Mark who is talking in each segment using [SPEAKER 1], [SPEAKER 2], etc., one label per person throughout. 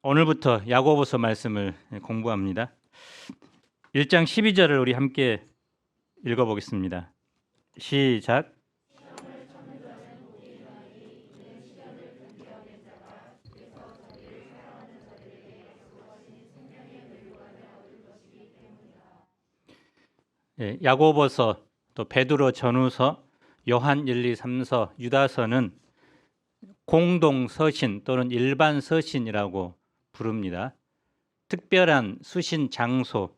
[SPEAKER 1] 오늘부터 야고보서 말씀을 공부합니다. 1장 12절을 우리 함께 읽어보겠습니다. 시작. 야고보서, 또 베드로 전후서, 요한 1, 2, 3서, 유다서는 공동 서신 또는 일반 서신이라고 부릅니다. 특별한 수신 장소,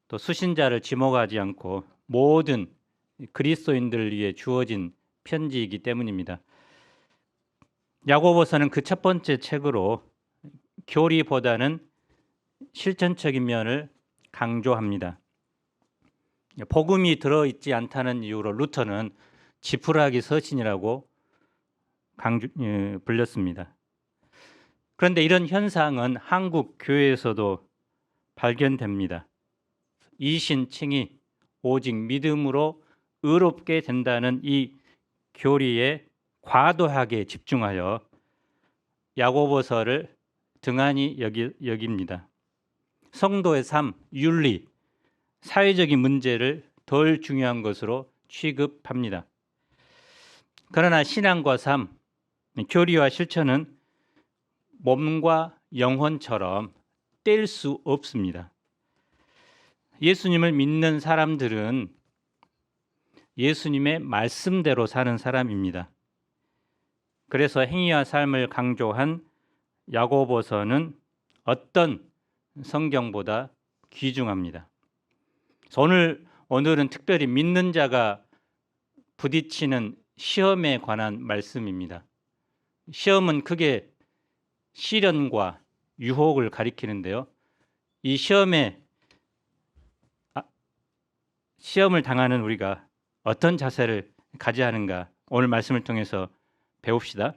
[SPEAKER 1] 또 수신자를 지목하지 않고 모든 그리스도인들을 위해 주어진 편지이기 때문입니다. 야고보서는 그 첫 번째 책으로 교리보다는 실천적인 면을 강조합니다. 복음이 들어있지 않다는 이유로 루터는 지푸라기 서신이라고 불렸습니다. 그런데 이런 현상은 한국 교회에서도 발견됩니다. 이신칭이 오직 믿음으로 의롭게 된다는 이 교리에 과도하게 집중하여 야고보서를 등한히 여깁니다. 성도의 삶, 윤리, 사회적인 문제를 덜 중요한 것으로 취급합니다. 그러나 신앙과 삶, 교리와 실천은 몸과 영혼처럼 뗄 수 없습니다. 예수님을 믿는 사람들은 예수님의 말씀대로 사는 사람입니다. 그래서 행위와 삶을 강조한 야고보서는 어떤 성경보다 귀중합니다. 오늘은 특별히 믿는 자가 부딪히는 시험에 관한 말씀입니다. 시험은 크게 시련과 유혹을 가리키는데요. 이 시험을 당하는 우리가 어떤 자세를 가져야 하는가 오늘 말씀을 통해서 배웁시다.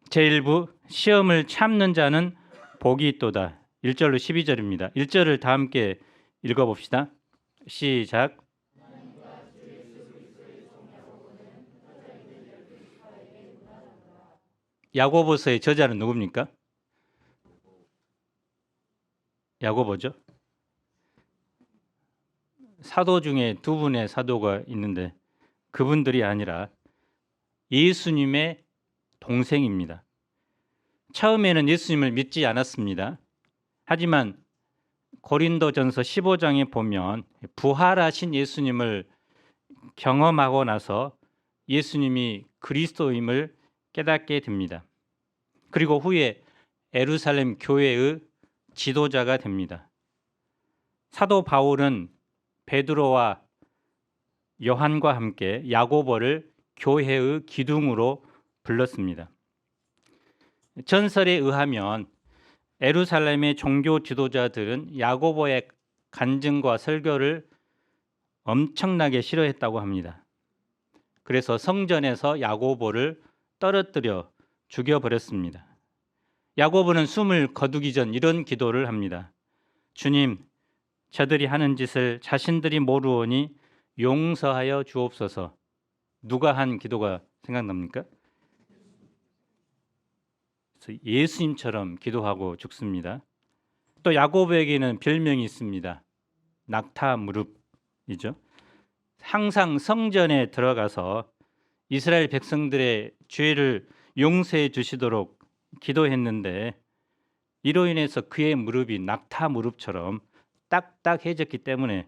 [SPEAKER 1] 제1부 시험을 참는 자는 복이 있도다. 1절로 12절입니다. 1절을 다 함께 읽어봅시다. 시작. 야고보서의 저자는 누굽니까? 야고보죠. 사도 중에 두 분의 사도가 있는데 그분들이 아니라 예수님의 동생입니다. 처음에는 예수님을 믿지 않았습니다. 하지만 고린도전서 15장에 보면 부활하신 예수님을 경험하고 나서 예수님이 그리스도임을 깨닫게 됩니다. 그리고 후에 예루살렘 교회의 지도자가 됩니다. 사도 바울은 베드로와 요한과 함께 야고보를 교회의 기둥으로 불렀습니다. 전설에 의하면 예루살렘의 종교 지도자들은 야고보의 간증과 설교를 엄청나게 싫어했다고 합니다. 그래서 성전에서 야고보를 떨어뜨려 죽여버렸습니다. 야고보는 숨을 거두기 전 이런 기도를 합니다. 주님, 저들이 하는 짓을 자신들이 모르오니 용서하여 주옵소서. 누가 한 기도가 생각납니까? 예수님처럼 기도하고 죽습니다. 또 야고보에게는 별명이 있습니다. 낙타 무릎이죠. 항상 성전에 들어가서 이스라엘 백성들의 죄를 용서해 주시도록 기도했는데 이로 인해서 그의 무릎이 낙타 무릎처럼 딱딱해졌기 때문에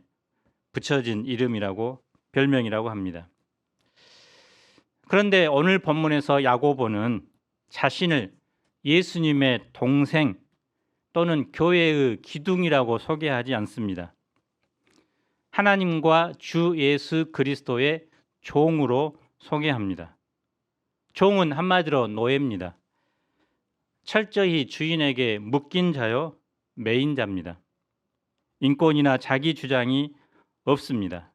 [SPEAKER 1] 붙여진 이름이라고 별명이라고 합니다. 그런데 오늘 본문에서 야고보는 자신을 예수님의 동생 또는 교회의 기둥이라고 소개하지 않습니다. 하나님과 주 예수 그리스도의 종으로 소개합니다. 종은 한마디로 노예입니다. 철저히 주인에게 묶인 자요, 매인 자입니다. 인권이나 자기 주장이 없습니다.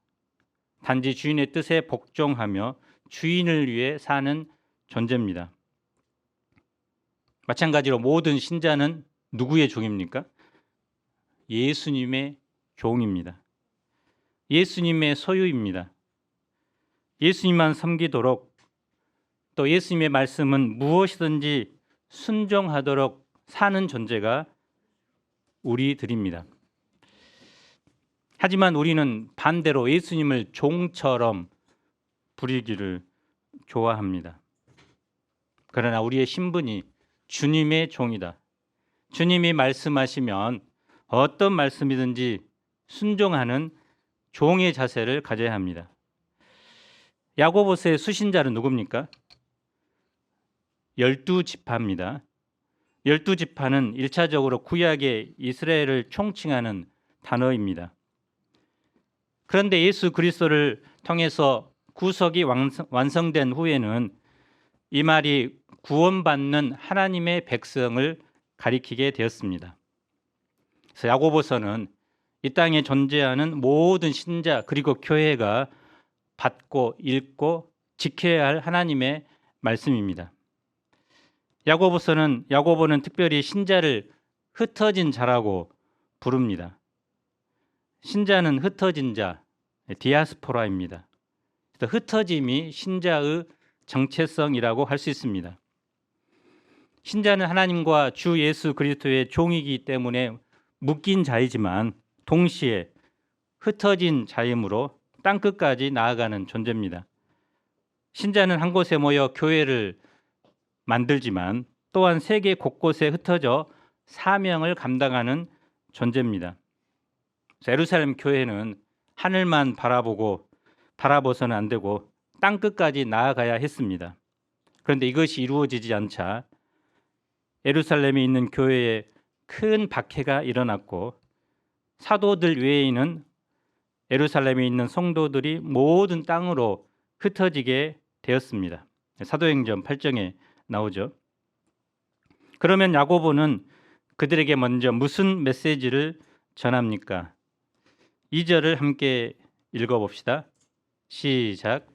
[SPEAKER 1] 단지 주인의 뜻에 복종하며 주인을 위해 사는 존재입니다. 마찬가지로 모든 신자는 누구의 종입니까? 예수님의 종입니다. 예수님의 소유입니다. 예수님만 섬기도록 또 예수님의 말씀은 무엇이든지 순종하도록 사는 존재가 우리들입니다. 하지만 우리는 반대로 예수님을 종처럼 부리기를 좋아합니다. 그러나 우리의 신분이 주님의 종이다. 주님이 말씀하시면 어떤 말씀이든지 순종하는 종의 자세를 가져야 합니다. 야고보서의 수신자는 누굽니까? 12지파입니다. 12지파는 1차적으로 구약의 이스라엘을 총칭하는 단어입니다. 그런데 예수 그리스도를 통해서 구속이 완성된 후에는 이 말이 구원받는 하나님의 백성을 가리키게 되었습니다. 그래서 야고보서는 이 땅에 존재하는 모든 신자 그리고 교회가 받고 읽고 지켜야 할 하나님의 말씀입니다. 야고보는 특별히 신자를 흩어진 자라고 부릅니다. 신자는 흩어진 자, 디아스포라입니다. 흩어짐이 신자의 정체성이라고 할 수 있습니다. 신자는 하나님과 주 예수 그리스도의 종이기 때문에 묶인 자이지만 동시에 흩어진 자이므로 땅끝까지 나아가는 존재입니다. 신자는 한 곳에 모여 교회를 만들지만 또한 세계 곳곳에 흩어져 사명을 감당하는 존재입니다. 예루살렘 교회는 하늘만 바라보서는 안 되고 땅끝까지 나아가야 했습니다. 그런데 이것이 이루어지지 않자 예루살렘에 있는 교회에 큰 박해가 일어났고 사도들 외에는 예루살렘에 있는 성도들이 모든 땅으로 흩어지게 되었습니다. 사도행전 8장에 나오죠. 그러면 야고보는 그들에게 먼저 무슨 메시지를 전합니까? 2절을 함께 읽어봅시다. 시작.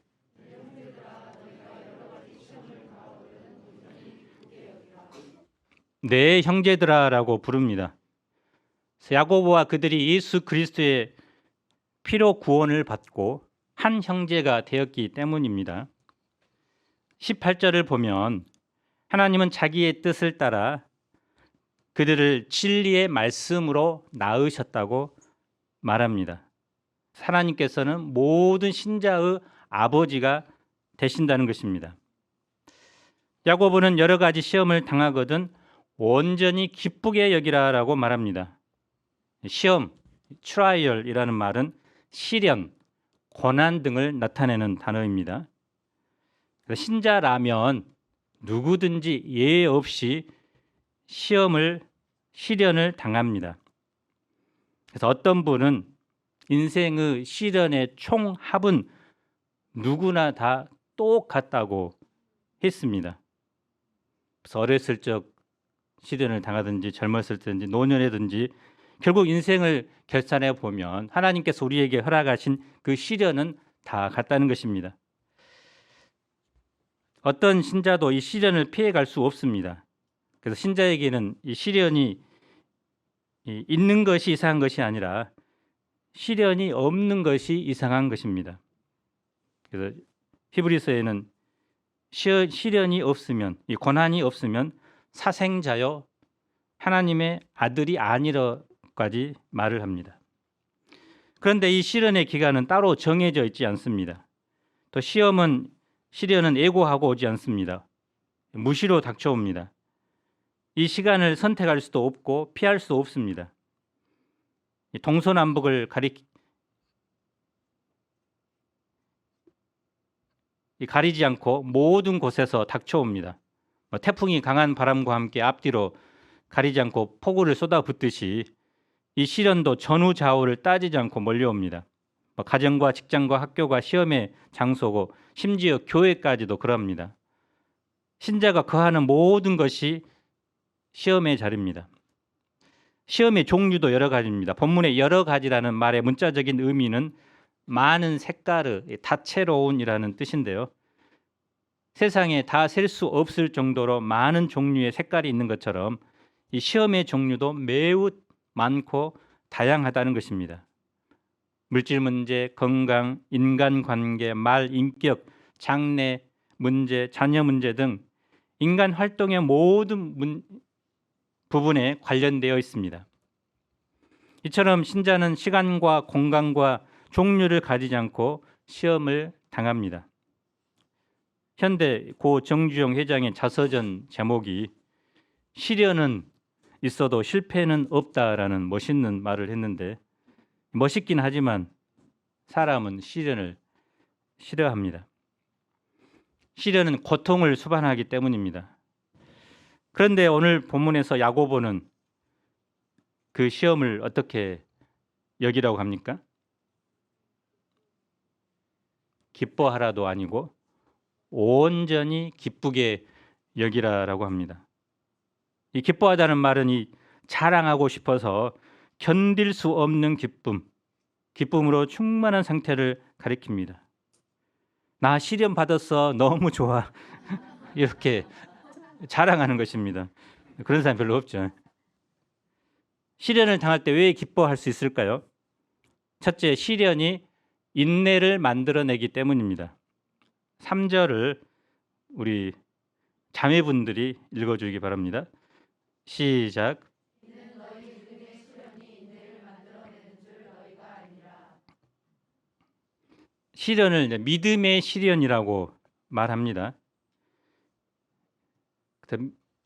[SPEAKER 1] 네 형제들아라고 부릅니다. 야고보와 그들이 예수 그리스도의 피로 구원을 받고 한 형제가 되었기 때문입니다. 18절을 보면 하나님은 자기의 뜻을 따라 그들을 진리의 말씀으로 낳으셨다고 말합니다. 하나님께서는 모든 신자의 아버지가 되신다는 것입니다. 야고보는 여러 가지 시험을 당하거든 온전히 기쁘게 여기라라고 말합니다. 시험, 트라이얼이라는 말은 시련, 고난 등을 나타내는 단어입니다. 신자라면 누구든지 예외 없이 시련을 당합니다. 그래서 어떤 분은 인생의 시련의 총합은 누구나 다 똑같다고 했습니다. 그래서 어렸을 적 시련을 당하든지 젊었을 때든지 노년에든지 결국 인생을 결산해 보면 하나님께서 우리에게 허락하신 그 시련은 다 같다는 것입니다. 어떤 신자도 이 시련을 피해갈 수 없습니다. 그래서 신자에게는 이 시련이 있는 것이 이상한 것이 아니라 시련이 없는 것이 이상한 것입니다. 그래서 히브리서에는 시련이 없으면, 이 고난이 없으면 사생자요 하나님의 아들이 아니라까지 말을 합니다. 그런데 이 시련의 기간은 따로 정해져 있지 않습니다. 또 시련은 예고하고 오지 않습니다. 무시로 닥쳐옵니다. 이 시간을 선택할 수도 없고 피할 수 없습니다. 동서남북을 가리지 않고 모든 곳에서 닥쳐옵니다. 태풍이 강한 바람과 함께 앞뒤로 가리지 않고 폭우를 쏟아붓듯이 이 시련도 전후좌우를 따지지 않고 몰려옵니다. 가정과 직장과 학교가 시험의 장소고 심지어 교회까지도 그럽니다. 신자가 거하는 모든 것이 시험의 자리입니다. 시험의 종류도 여러 가지입니다. 본문의 여러 가지라는 말의 문자적인 의미는 많은 색깔의 다채로운이라는 뜻인데요. 세상에 다 셀 수 없을 정도로 많은 종류의 색깔이 있는 것처럼 이 시험의 종류도 매우 많고 다양하다는 것입니다. 물질 문제, 건강, 인간관계, 말, 인격, 장래 문제, 자녀 문제 등 인간 활동의 모든 부분에 관련되어 있습니다. 이처럼 신자는 시간과 공간과 종류를 가리지 않고 시험을 당합니다. 현대 고 정주영 회장의 자서전 제목이 시련은 있어도 실패는 없다라는 멋있는 말을 했는데, 멋있긴 하지만 사람은 시련을 싫어합니다. 시련은 고통을 수반하기 때문입니다. 그런데 오늘 본문에서 야고보는 그 시험을 어떻게 여기라고 합니까? 기뻐하라도 아니고 온전히 기쁘게 여기라라고 합니다. 이 기뻐하다는 말은 이 자랑하고 싶어서 견딜 수 없는 기쁨으로 충만한 상태를 가리킵니다. 나 시련 받았어, 너무 좋아, 이렇게 자랑하는 것입니다. 그런 사람 별로 없죠. 시련을 당할 때 왜 기뻐할 수 있을까요? 첫째, 시련이 인내를 만들어내기 때문입니다. 3절을 우리 자매분들이 읽어주기 바랍니다. 시작. 시련을 믿음의 시련이라고 말합니다.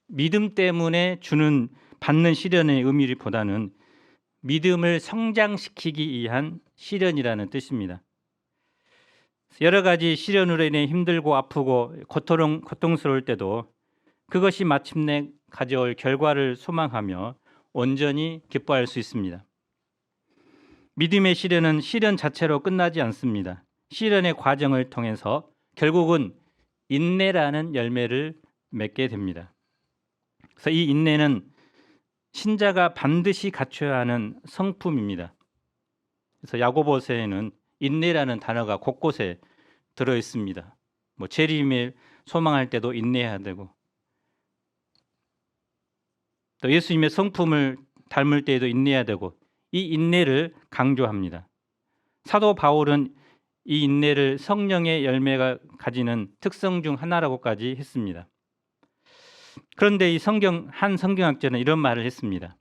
[SPEAKER 1] 믿음 때문에 받는 시련의 의미보다는 믿음을 성장시키기 위한 시련이라는 뜻입니다. 여러 가지 시련으로 인해 힘들고 아프고 고통스러울 때도 그것이 마침내 가져올 결과를 소망하며 온전히 기뻐할 수 있습니다. 믿음의 시련은 시련 자체로 끝나지 않습니다. 시련의 과정을 통해서 결국은 인내라는 열매를 맺게 됩니다. 그래서 이 인내는 신자가 반드시 갖춰야 하는 성품입니다. 그래서 야고보서에는 인내라는 단어가 곳곳에 들어 있습니다. 재림을 소망할 때도 인내해야 되고, 또 예수님의 성품을 닮을 때에도 인내해야 되고, 이 인내를 강조합니다. 사도 바울은 이 인내를 성령의 열매가 가지는 특성 중 하나라고까지 했습니다. 그런데 한 성경학자는 이런 말을 했습니다.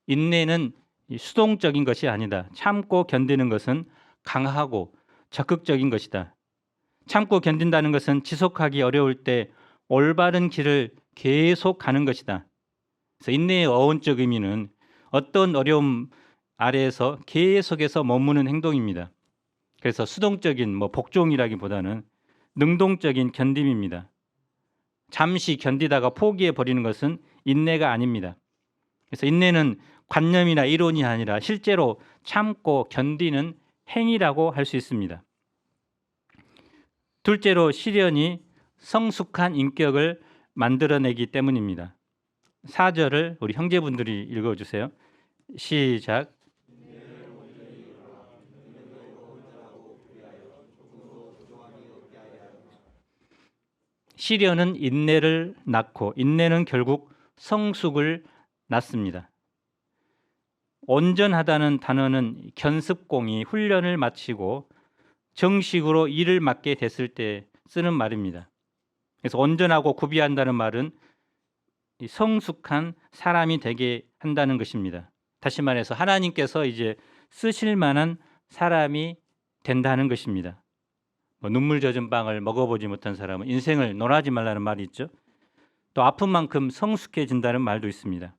[SPEAKER 1] 인내는 수동적인 것이 아니다. 참고 견디는 것은 강하고 적극적인 것이다. 참고 견딘다는 것은 지속하기 어려울 때 올바른 길을 계속 가는 것이다. 그래서 인내의 어원적 의미는 어떤 어려움 아래에서 계속해서 머무는 행동입니다. 그래서 수동적인 복종이라기보다는 능동적인 견딤입니다. 잠시 견디다가 포기해 버리는 것은 인내가 아닙니다. 그래서 인내는 관념이나 이론이 아니라 실제로 참고 견디는 행위라고 할 수 있습니다. 둘째로, 시련이 성숙한 인격을 만들어내기 때문입니다. 4절을 우리 형제분들이 읽어주세요. 시작. 시련은 인내를 낳고 인내는 결국 성숙을 낳습니다. 온전하다는 단어는 견습공이 훈련을 마치고 정식으로 일을 맡게 됐을 때 쓰는 말입니다. 그래서 온전하고 구비한다는 말은 성숙한 사람이 되게 한다는 것입니다. 다시 말해서 하나님께서 이제 쓰실 만한 사람이 된다는 것입니다. 눈물 젖은 빵을 먹어보지 못한 사람은 인생을 논하지 말라는 말이 있죠. 또 아픈 만큼 성숙해진다는 말도 있습니다.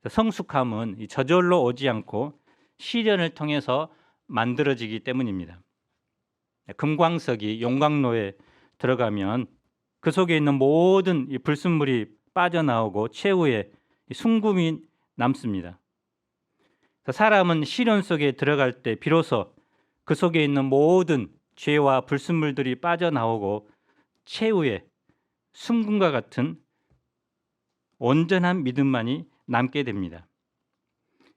[SPEAKER 1] 성숙함은 저절로 오지 않고 시련을 통해서 만들어지기 때문입니다. 금광석이 용광로에 들어가면 그 속에 있는 모든 불순물이 빠져나오고 최후에 순금이 남습니다. 사람은 시련 속에 들어갈 때 비로소 그 속에 있는 모든 죄와 불순물들이 빠져나오고 최후에 순금과 같은 온전한 믿음만이 남게 됩니다.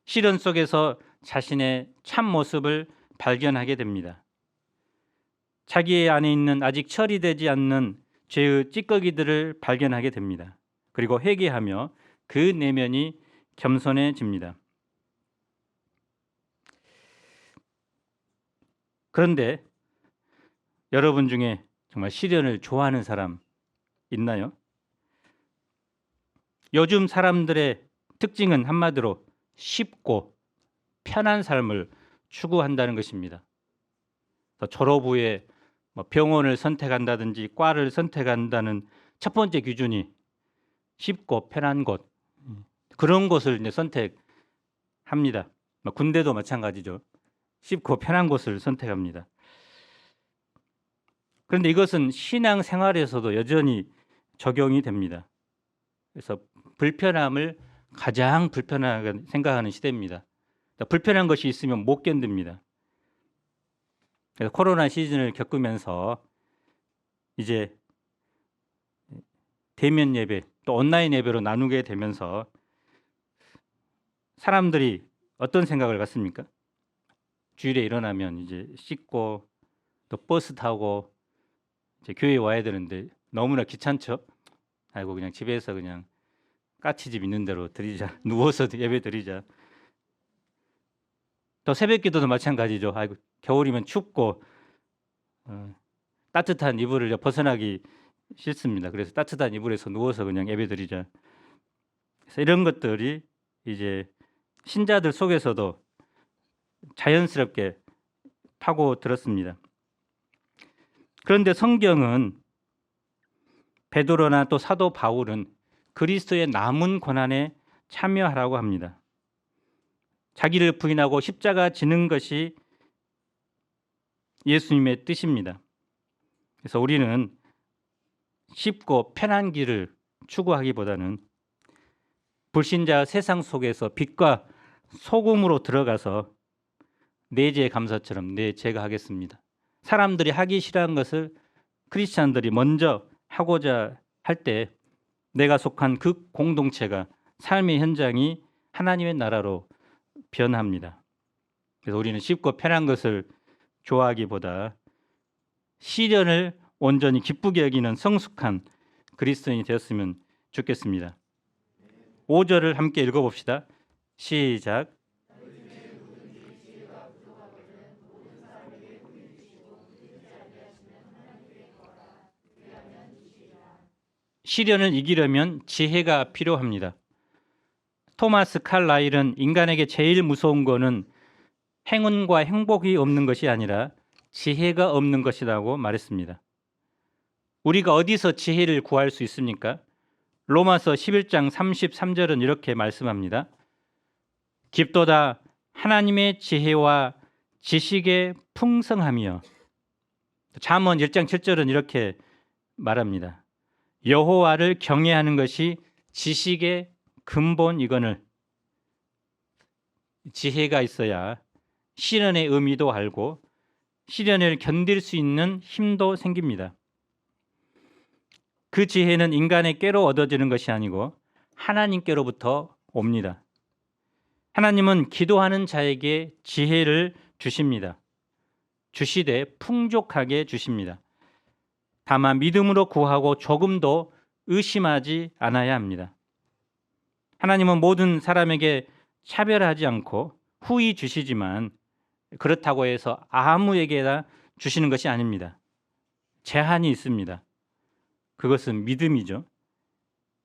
[SPEAKER 1] 시련 속에서 자신의 참 모습을 발견하게 됩니다. 자기 안에 있는 아직 처리되지 않는 죄의 찌꺼기들을 발견하게 됩니다. 그리고 회개하며 그 내면이 겸손해집니다. 그런데 여러분 중에 정말 시련을 좋아하는 사람 있나요? 요즘 사람들의 특징은 한마디로 쉽고 편한 삶을 추구한다는 것입니다. 졸업 후에 병원을 선택한다든지 과를 선택한다는 첫 번째 기준이 쉽고 편한 곳, 그런 곳을 이제 선택합니다. 군대도 마찬가지죠. 쉽고 편한 곳을 선택합니다. 그런데 이것은 신앙 생활에서도 여전히 적용이 됩니다. 그래서 불편함을 가장 불편하게 생각하는 시대입니다. 불편한 것이 있으면 못 견딥니다. 그래서 코로나 시즌을 겪으면서 이제 대면 예배 또 온라인 예배로 나누게 되면서 사람들이 어떤 생각을 갖습니까? 주일에 일어나면 이제 씻고 또 버스 타고 이제 교회에 와야 되는데 너무나 귀찮죠? 아이고 그냥 집에서 그냥 까치집 있는 대로 드리자. 누워서 예배 드리자. 또 새벽기도도 마찬가지죠. 아이고 겨울이면 춥고 따뜻한 이불을 벗어나기 싫습니다. 그래서 따뜻한 이불에서 누워서 그냥 예배 드리자. 그래서 이런 것들이 이제 신자들 속에서도 자연스럽게 파고들었습니다. 그런데 성경은 베드로나 또 사도 바울은 그리스도의 남은 고난에 참여하라고 합니다. 자기를 부인하고 십자가 지는 것이 예수님의 뜻입니다. 그래서 우리는 쉽고 편한 길을 추구하기보다는 불신자 세상 속에서 빛과 소금으로 들어가서 내 죄 감사처럼 내 죄가 하겠습니다. 사람들이 하기 싫어하는 것을 크리스찬들이 먼저 하고자 할 때 내가 속한 그 공동체가 삶의 현장이 하나님의 나라로 변합니다. 그래서 우리는 쉽고 편한 것을 좋아하기보다 시련을 온전히 기쁘게 여기는 성숙한 그리스도인이 되었으면 좋겠습니다. 5절을 함께 읽어봅시다. 시작. 시련을 이기려면 지혜가 필요합니다. 토마스 칼라일은 인간에게 제일 무서운 것은 행운과 행복이 없는 것이 아니라 지혜가 없는 것이라고 말했습니다. 우리가 어디서 지혜를 구할 수 있습니까? 로마서 11장 33절은 이렇게 말씀합니다. 깊도다 하나님의 지혜와 지식의 풍성함이여. 잠언 1장 7절은 이렇게 말합니다. 여호와를 경외하는 것이 지식의 근본이거늘. 지혜가 있어야 시련의 의미도 알고 시련을 견딜 수 있는 힘도 생깁니다. 그 지혜는 인간의 꾀로 얻어지는 것이 아니고 하나님께로부터 옵니다. 하나님은 기도하는 자에게 지혜를 주십니다. 주시되 풍족하게 주십니다. 다만 믿음으로 구하고 조금도 의심하지 않아야 합니다. 하나님은 모든 사람에게 차별하지 않고 후히 주시지만 그렇다고 해서 아무에게나 주시는 것이 아닙니다. 제한이 있습니다. 그것은 믿음이죠.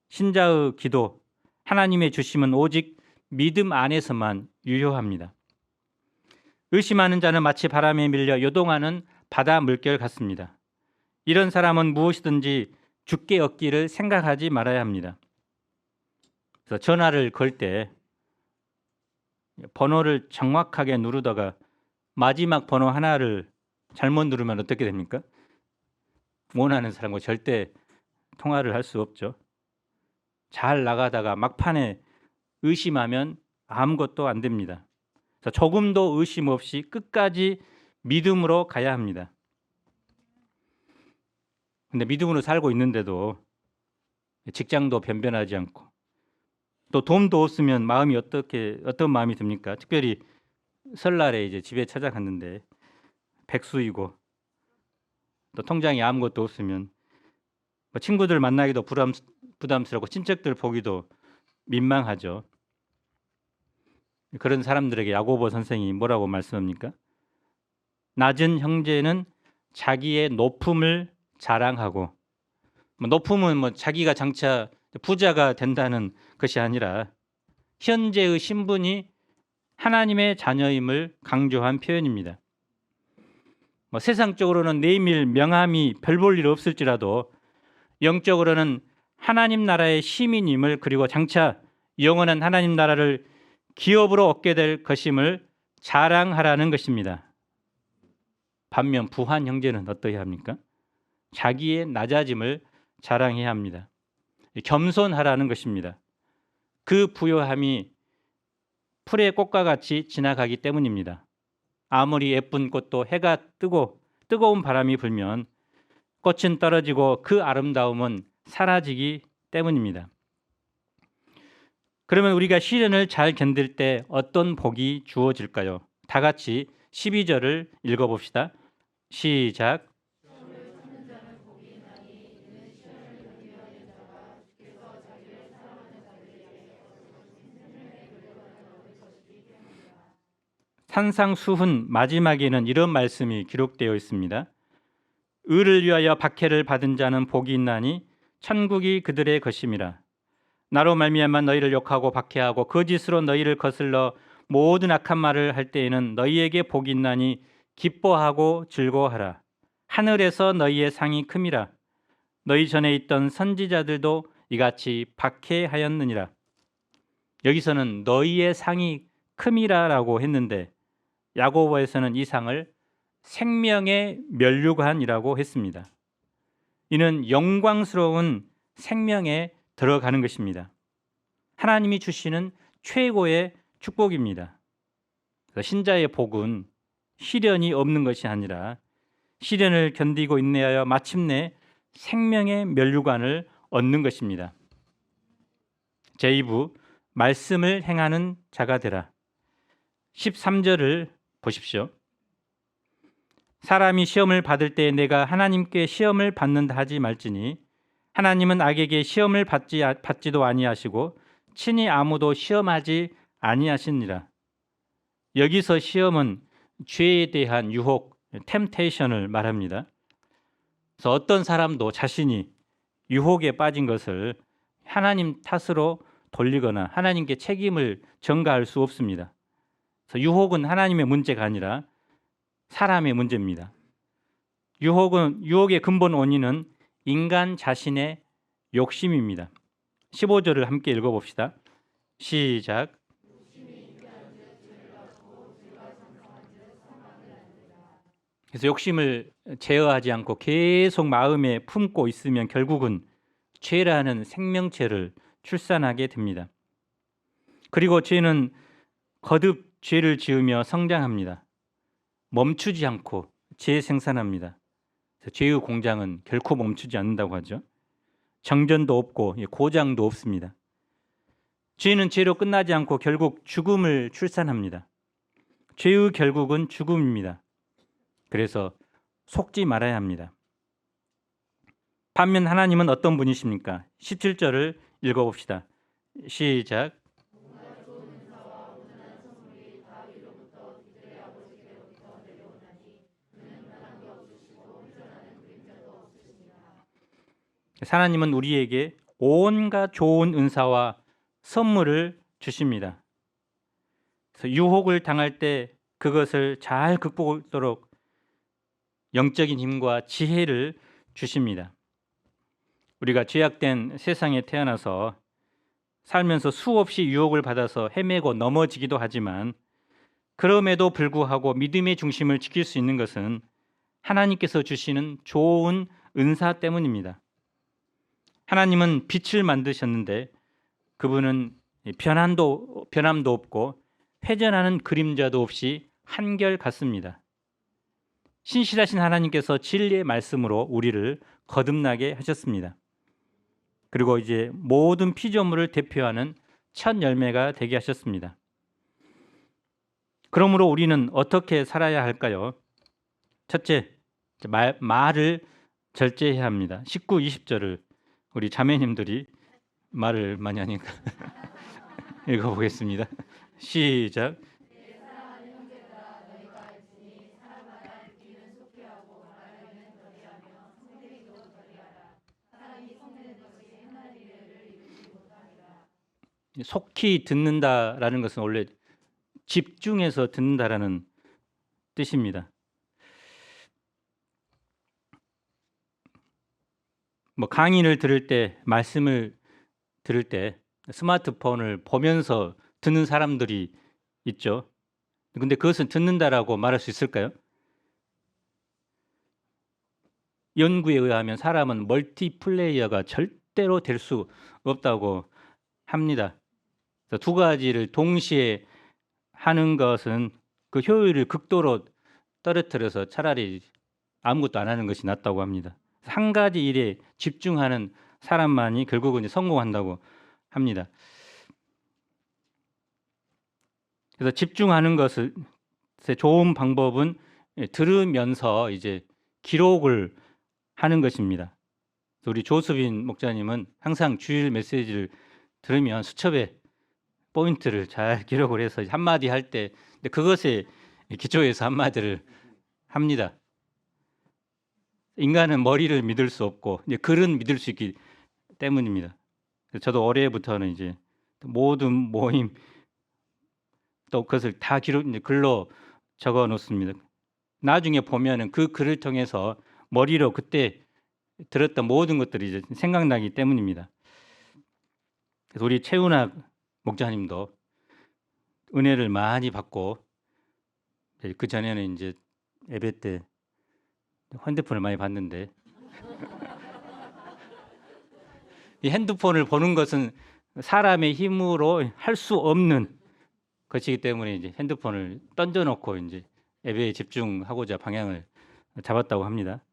[SPEAKER 1] 신자의 기도, 하나님의 주심은 오직 믿음 안에서만 유효합니다. 의심하는 자는 마치 바람에 밀려 요동하는 바다 물결 같습니다. 이런 사람은 무엇이든지 죽게 얻기를 생각하지 말아야 합니다. 그래서 전화를 걸 때 번호를 정확하게 누르다가 마지막 번호 하나를 잘못 누르면 어떻게 됩니까? 원하는 사람과 절대 통화를 할 수 없죠. 잘 나가다가 막판에 의심하면 아무것도 안 됩니다. 조금도 의심 없이 끝까지 믿음으로 가야 합니다. 근데 믿음으로 살고 있는데도 직장도 변변하지 않고 또 돈도 없으면 마음이 어떤 마음이 듭니까? 특별히 설날에 이제 집에 찾아갔는데 백수이고 또 통장에 아무것도 없으면 친구들 만나기도 부담스럽고 친척들 보기도 민망하죠. 그런 사람들에게 야고보 선생이 뭐라고 말씀합니까? 낮은 형제는 자기의 높음을 자랑하고 높음은 자기가 장차 부자가 된다는 것이 아니라 현재의 신분이 하나님의 자녀임을 강조한 표현입니다. 세상적으로는 내밀 명함이 별 볼 일 없을지라도 영적으로는 하나님 나라의 시민임을, 그리고 장차 영원한 하나님 나라를 기업으로 얻게 될 것임을 자랑하라는 것입니다. 반면 부한 형제는 어떠해야 합니까? 자기의 낮아짐을 자랑해야 합니다. 겸손하라는 것입니다. 그 부요함이 풀의 꽃과 같이 지나가기 때문입니다. 아무리 예쁜 꽃도 해가 뜨고 뜨거운 바람이 불면 꽃은 떨어지고 그 아름다움은 사라지기 때문입니다. 그러면 우리가 시련을 잘 견딜 때 어떤 복이 주어질까요? 다 같이 12절을 읽어봅시다. 시작. 산상수훈 마지막에는 이런 말씀이 기록되어 있습니다. 의를 위하여 박해를 받은 자는 복이 있나니 천국이 그들의 것임이라. 나로 말미암아 너희를 욕하고 박해하고 거짓으로 너희를 거슬러 모든 악한 말을 할 때에는 너희에게 복이 있나니 기뻐하고 즐거워하라. 하늘에서 너희의 상이 큼이라. 너희 전에 있던 선지자들도 이같이 박해하였느니라. 여기서는 너희의 상이 큼이라라고 했는데 야고보에서는 이 상을 생명의 면류관이라고 했습니다. 이는 영광스러운 생명에 들어가는 것입니다. 하나님이 주시는 최고의 축복입니다. 신자의 복은 시련이 없는 것이 아니라 시련을 견디고 인내하여 마침내 생명의 면류관을 얻는 것입니다. 제2부 말씀을 행하는 자가 되라. 13절을 보십시오. 사람이 시험을 받을 때 내가 하나님께 시험을 받는다 하지 말지니 하나님은 악에게 시험을 받지도 아니하시고 친히 아무도 시험하지 아니하시니라. 여기서 시험은 죄에 대한 유혹, 템테이션을 말합니다. 그래서 어떤 사람도 자신이 유혹에 빠진 것을 하나님 탓으로 돌리거나 하나님께 책임을 전가할 수 없습니다. 그래서 유혹은 하나님의 문제가 아니라 사람의 문제입니다. 유혹의 근본 원인은 인간 자신의 욕심입니다. 15절을 함께 읽어봅시다. 시작. 그래서 욕심을 제어하지 않고 계속 마음에 품고 있으면 결국은 죄라는 생명체를 출산하게 됩니다. 그리고 죄는 거듭 죄를 지으며 성장합니다. 멈추지 않고 재생산합니다. 죄의 공장은 결코 멈추지 않는다고 하죠. 정전도 없고 고장도 없습니다. 죄는 죄로 끝나지 않고 결국 죽음을 출산합니다. 죄의 결국은 죽음입니다. 그래서 속지 말아야 합니다. 반면 하나님은 어떤 분이십니까? 17절을 읽어봅시다. 시작. 하나님은 우리에게 온갖 좋은 은사와 선물을 주십니다. 그래서 유혹을 당할 때 그것을 잘 극복하도록 영적인 힘과 지혜를 주십니다. 우리가 죄악된 세상에 태어나서 살면서 수없이 유혹을 받아서 헤매고 넘어지기도 하지만 그럼에도 불구하고 믿음의 중심을 지킬 수 있는 것은 하나님께서 주시는 좋은 은사 때문입니다. 하나님은 빛을 만드셨는데 그분은 변함도 없고 회전하는 그림자도 없이 한결같습니다. 신실하신 하나님께서 진리의 말씀으로 우리를 거듭나게 하셨습니다. 그리고 이제 모든 피조물을 대표하는 첫 열매가 되게 하셨습니다. 그러므로 우리는 어떻게 살아야 할까요? 첫째, 말을 절제해야 합니다. 19, 20절을 우리 자매님들이 말을 많이 하니까 읽어보겠습니다. 시작. 속히 듣는다라는 것은 원래 집중해서 듣는다라는 뜻입니다. 뭐 강의를 들을 때, 말씀을 들을 때 스마트폰을 보면서 듣는 사람들이 있죠. 근데 그것은 듣는다라고 말할 수 있을까요? 연구에 의하면 사람은 멀티플레이어가 절대로 될 수 없다고 합니다. 그래서 두 가지를 동시에 하는 것은 그 효율을 극도로 떨어뜨려서 차라리 아무것도 안 하는 것이 낫다고 합니다. 한 가지 일에 집중하는 사람만이 결국은 이제 성공한다고 합니다. 그래서 집중하는 것의 좋은 방법은 들으면서 이제 기록을 하는 것입니다. 우리 조수빈 목사님은 항상 주일 메시지를 들으면 수첩에 포인트를 잘 기록을 해서 한마디 할 때 그것에 기초해서 한마디를 합니다. 인간은 머리를 믿을 수 없고 이제 글은 믿을 수 있기 때문입니다. 저도 올해부터는 이제 모든 모임 또 그것을 다 기록 글로 적어 놓습니다. 나중에 보면은 그 글을 통해서 머리로 그때 들었던 모든 것들이 이제 생각나기 때문입니다. 그래서 우리 최은학 목자님도 은혜를 많이 받고 그 전에는 이제 예배 때 핸드폰을 많이 봤는데 이 핸드폰을 보는 것은 사람의 힘으로 할 수 없는 것이기 때문에 이제 핸드폰을 던져놓고 이제 예배에 집중하고자 방향을 잡았다고 합니다.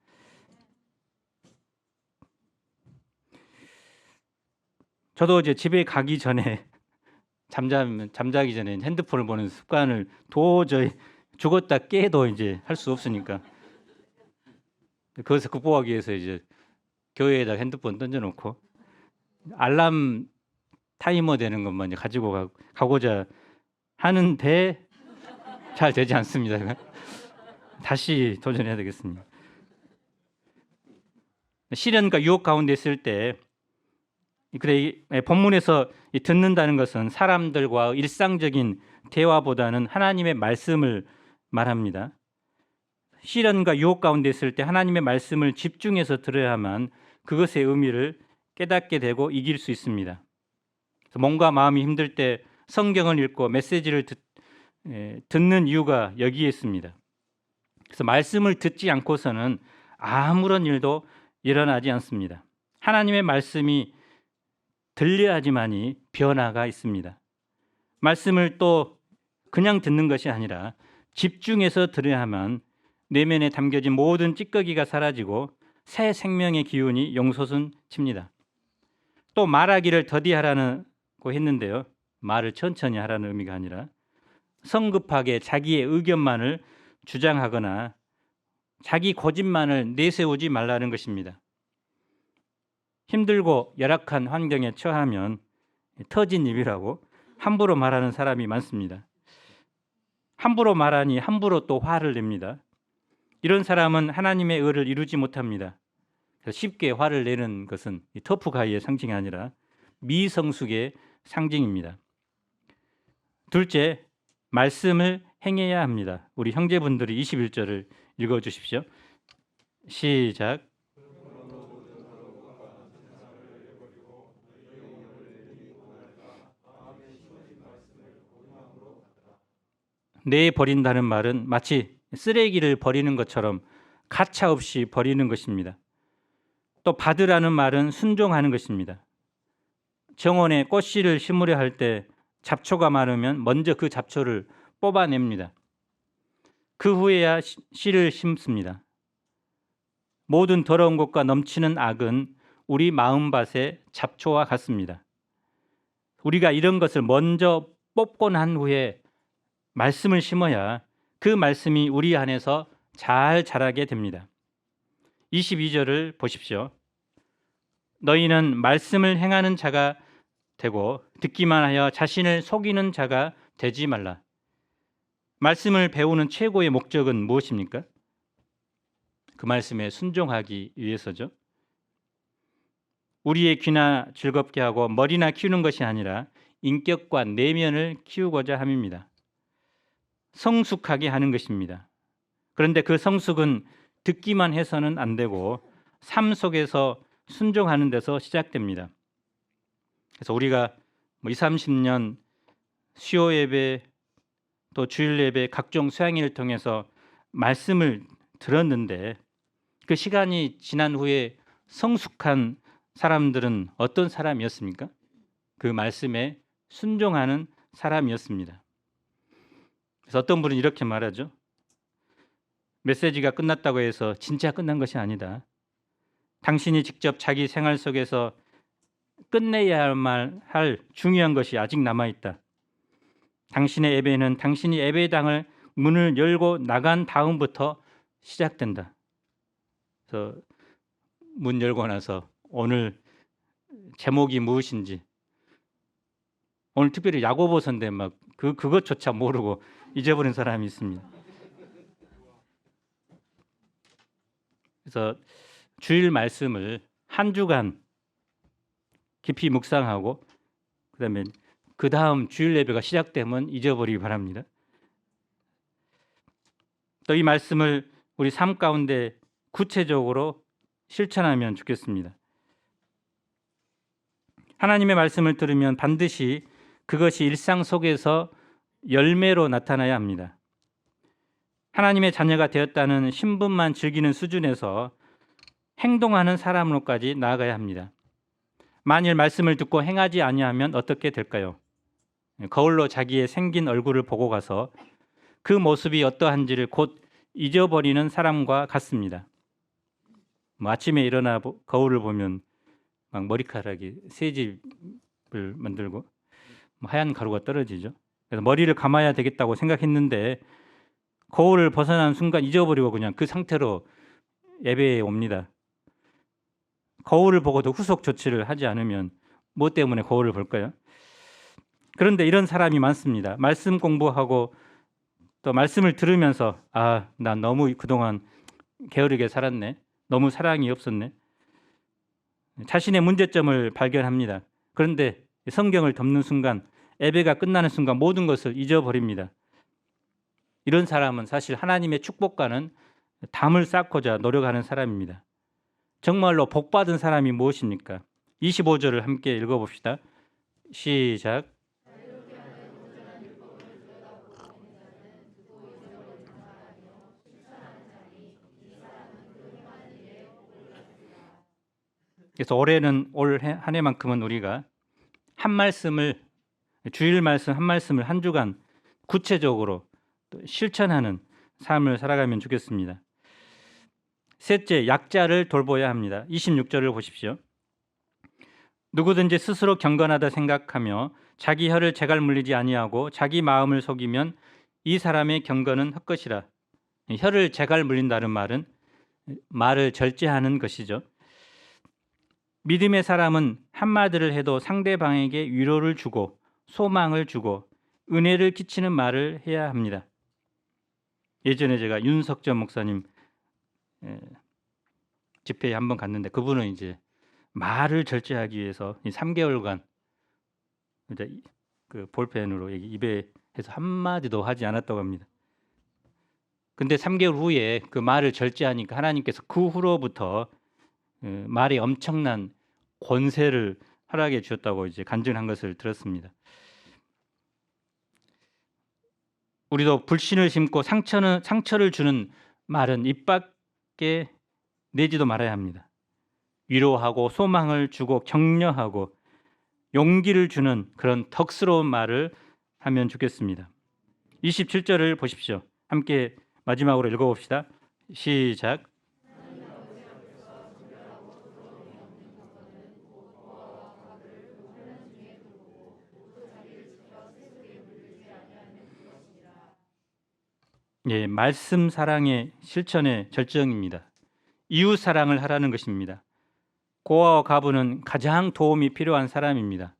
[SPEAKER 1] 저도 이제 집에 가기 전에 잠자기 전에 핸드폰을 보는 습관을 도저히 죽었다 깨도 이제 할 수 없으니까 그것을 극복하기 위해서 이제 교회에다 핸드폰 던져놓고 알람 타이머 되는 것만 이제 가지고 가고자 하는데 잘 되지 않습니다. 다시 도전해야 되겠습니다. 시련과 유혹 가운데 있을 때 그래 본문에서 듣는다는 것은 사람들과 일상적인 대화보다는 하나님의 말씀을 말합니다. 시련과 유혹 가운데 있을 때 하나님의 말씀을 집중해서 들어야만 그것의 의미를 깨닫게 되고 이길 수 있습니다. 그래서 몸과 마음이 힘들 때 성경을 읽고 메시지를 듣는 이유가 여기에 있습니다. 그래서 말씀을 듣지 않고서는 아무런 일도 일어나지 않습니다. 하나님의 말씀이 들려야지만이 변화가 있습니다. 말씀을 또 그냥 듣는 것이 아니라 집중해서 들어야만 내면에 담겨진 모든 찌꺼기가 사라지고 새 생명의 기운이 용솟은 칩니다. 또 말하기를 더디하라고 했는데요. 말을 천천히 하라는 의미가 아니라 성급하게 자기의 의견만을 주장하거나 자기 고집만을 내세우지 말라는 것입니다. 힘들고 열악한 환경에 처하면 터진 입이라고 함부로 말하는 사람이 많습니다. 함부로 말하니 함부로 또 화를 냅니다. 이런 사람은 하나님의 의를 이루지 못합니다. 쉽게 화를 내는 것은 터프가이의 상징이 아니라 미성숙의 상징입니다. 둘째, 말씀을 행해야 합니다. 우리 형제분들이 21절을 읽어주십시오. 시작. 내버린다는 말은 마치 쓰레기를 버리는 것처럼 가차없이 버리는 것입니다. 또 받으라는 말은 순종하는 것입니다. 정원에 꽃씨를 심으려 할 때 잡초가 많으면 먼저 그 잡초를 뽑아냅니다. 그 후에야 씨를 심습니다. 모든 더러운 것과 넘치는 악은 우리 마음밭의 잡초와 같습니다. 우리가 이런 것을 먼저 뽑고 난 후에 말씀을 심어야 그 말씀이 우리 안에서 잘 자라게 됩니다. 22절을 보십시오. 너희는 말씀을 행하는 자가 되고 듣기만 하여 자신을 속이는 자가 되지 말라. 말씀을 배우는 최고의 목적은 무엇입니까? 그 말씀에 순종하기 위해서죠. 우리의 귀나 즐겁게 하고 머리나 키우는 것이 아니라 인격과 내면을 키우고자 함입니다. 성숙하게 하는 것입니다. 그런데 그 성숙은 듣기만 해서는 안 되고 삶 속에서 순종하는 데서 시작됩니다. 그래서 우리가 20, 30년 수요 예배 또 주일 예배 각종 수양회를 통해서 말씀을 들었는데 그 시간이 지난 후에 성숙한 사람들은 어떤 사람이었습니까? 그 말씀에 순종하는 사람이었습니다. 그래서 어떤 분은 이렇게 말하죠. 메시지가 끝났다고 해서 진짜 끝난 것이 아니다. 당신이 직접 자기 생활 속에서 끝내야 할 중요한 것이 아직 남아있다. 당신의 예배는 당신이 예배당을 문을 열고 나간 다음부터 시작된다. 그래서 문 열고 나서 오늘 제목이 무엇인지 오늘 특별히 야고보서인데 막 그것조차 모르고 잊어버린 사람이 있습니다. 그래서 주일 말씀을 한 주간 깊이 묵상하고 그다음에 그 다음 주일 예배가 시작되면 잊어버리기 바랍니다. 또 이 말씀을 우리 삶 가운데 구체적으로 실천하면 좋겠습니다. 하나님의 말씀을 들으면 반드시 그것이 일상 속에서 열매로 나타나야 합니다. 하나님의 자녀가 되었다는 신분만 즐기는 수준에서 행동하는 사람으로까지 나아가야 합니다. 만일 말씀을 듣고 행하지 아니하면 어떻게 될까요? 거울로 자기의 생긴 얼굴을 보고 가서 그 모습이 어떠한지를 곧 잊어버리는 사람과 같습니다. 아침에 일어나 거울을 보면 막 머리카락이 새집을 만들고 하얀 가루가 떨어지죠. 그래서 머리를 감아야 되겠다고 생각했는데 거울을 벗어난 순간 잊어버리고 그냥 그 상태로 예배에 옵니다. 거울을 보고도 후속 조치를 하지 않으면 뭐 때문에 거울을 볼까요? 그런데 이런 사람이 많습니다. 말씀 공부하고 또 말씀을 들으면서 난 너무 그동안 게으르게 살았네. 너무 사랑이 없었네. 자신의 문제점을 발견합니다. 그런데 성경을 덮는 순간 예배가 끝나는 순간 모든 것을 잊어버립니다. 이런 사람은 사실 하나님의 축복과는 담을 쌓고자 노력하는 사람입니다. 정말로 복받은 사람이 무엇입니까? 25절을 함께 읽어봅시다. 시작. 그래서 올해는 올 한 해만큼은 우리가 한 말씀을 주일 말씀 한 말씀을 한 주간 구체적으로 실천하는 삶을 살아가면 좋겠습니다. 셋째, 약자를 돌보아야 합니다. 26절을 보십시오. 누구든지 스스로 경건하다 생각하며 자기 혀를 재갈 물리지 아니하고 자기 마음을 속이면 이 사람의 경건은 헛것이라. 혀를 재갈 물린다는 말은 말을 절제하는 것이죠. 믿음의 사람은 한마디를 해도 상대방에게 위로를 주고 소망을 주고 은혜를 끼치는 말을 해야 합니다. 예전에 제가 윤석전 목사님 집회에 한번 갔는데 그분은 이제 말을 절제하기 위해서 3개월간 이제 그 볼펜으로 입에 해서 한마디도 하지 않았다고 합니다. 근데 3개월 후에 그 말을 절제하니까 하나님께서 그 후로부터 말에 엄청난 권세를 허락해 주셨다고 이제 간증한 것을 들었습니다. 우리도 불신을 심고 상처를 주는 말은 입 밖에 내지도 말아야 합니다. 위로하고 소망을 주고 격려하고 용기를 주는 그런 덕스러운 말을 하면 좋겠습니다. 27절을 보십시오. 함께 마지막으로 읽어봅시다. 시작. 예, 말씀 사랑의 실천의 절정입니다. 이웃 사랑을 하라는 것입니다. 고아와 과부는 가장 도움이 필요한 사람입니다.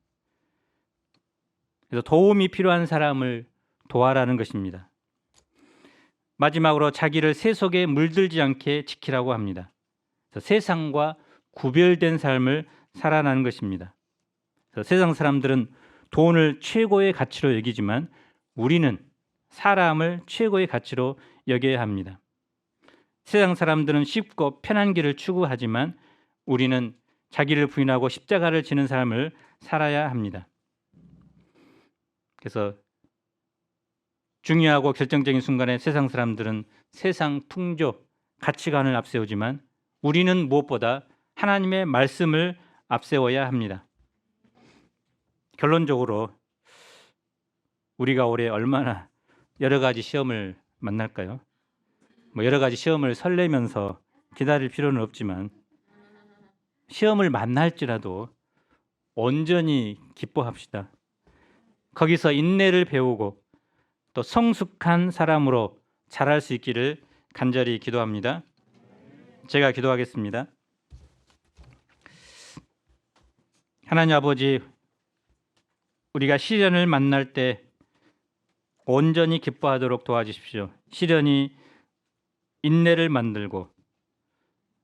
[SPEAKER 1] 그래서 도움이 필요한 사람을 도와라는 것입니다. 마지막으로 자기를 세 속에 물들지 않게 지키라고 합니다. 그래서 세상과 구별된 삶을 살아가는 것입니다. 그래서 세상 사람들은 돈을 최고의 가치로 여기지만 우리는 사람을 최고의 가치로 여겨야 합니다. 세상 사람들은 쉽고 편한 길을 추구하지만 우리는 자기를 부인하고 십자가를 지는 삶을 살아야 합니다. 그래서 중요하고 결정적인 순간에 세상 사람들은 세상 풍조, 가치관을 앞세우지만 우리는 무엇보다 하나님의 말씀을 앞세워야 합니다. 결론적으로 우리가 올해 얼마나 여러 가지 시험을 만날까요? 여러 가지 시험을 설레면서 기다릴 필요는 없지만 시험을 만날지라도 온전히 기뻐합시다. 거기서 인내를 배우고 또 성숙한 사람으로 자랄 수 있기를 간절히 기도합니다. 제가 기도하겠습니다. 하나님 아버지, 우리가 시련을 만날 때 온전히 기뻐하도록 도와주십시오. 시련이 인내를 만들고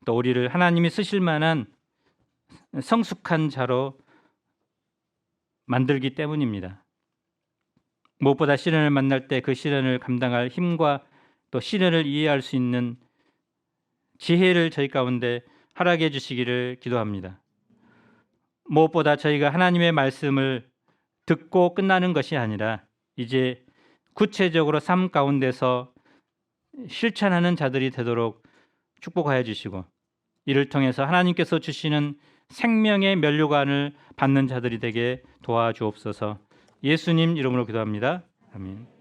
[SPEAKER 1] 또 우리를 하나님이 쓰실 만한 성숙한 자로 만들기 때문입니다. 무엇보다 시련을 만날 때 그 시련을 감당할 힘과 또 시련을 이해할 수 있는 지혜를 저희 가운데 허락해 주시기를 기도합니다. 무엇보다 저희가 하나님의 말씀을 듣고 끝나는 것이 아니라 이제 구체적으로 삶 가운데서 실천하는 자들이 되도록 축복하여 주시고 이를 통해서 하나님께서 주시는 생명의 면류관을 받는 자들이 되게 도와주옵소서. 예수님 이름으로 기도합니다. 아멘.